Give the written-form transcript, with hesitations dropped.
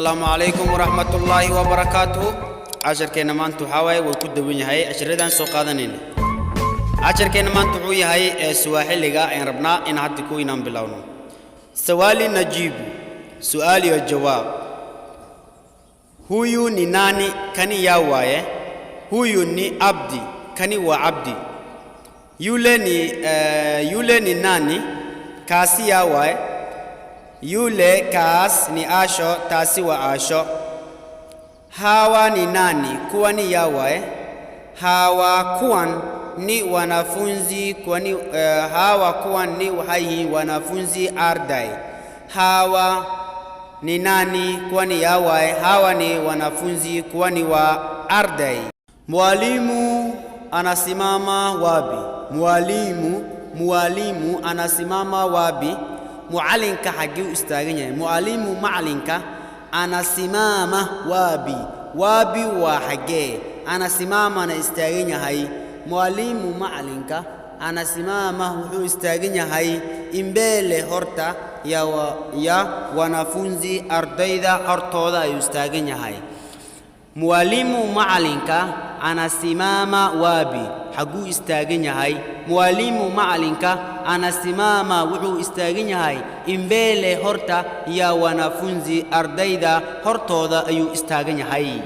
السلام عليكم ورحمة الله وبركاته. عشر كنا ما أنتوا حواي وكود وين هاي عشر دان سوق هذانين. عشر كنا ما أنتوا حوي هاي سواحل لقاء إن ربنا إن هتكون ينام بلاونه. سؤالي نجيب سؤالي الجواب. هو ni nani kani yawaye, huyu ni abdi kani wa abdi. Yule ni nani kasi yawaye. Yule kaas ni asho tasi wa asho. Hawa ni nani kuwa ni yawae. Hawa kuwan ni wanafunzi kwani hawa kuwan ni hai wanafunzi ardai. Hawa ni nani kuwa ni yawae. Hawa ni wanafunzi kuwa ni wa ardai. Mwalimu anasimama wabi. Mwalimu anasimama wabi. معلنك حقي استاغنيا معلم معلنك انا سمامه وابي وحقي انا سمامه انا استاغنيا هاي معلم معلنك انا سمامه وحو استاغنيا هاي امبele horta ya wanafunzi ardayda hortooda ay istaaganyahay hay mwalimu maalinka anasimama wabi hagu istaaganyahay mwalimu maalinka anasimama wuxuu istaaganyahay imbele horta ya wanafunzi ardayda hortooda ayuu istaaganyahay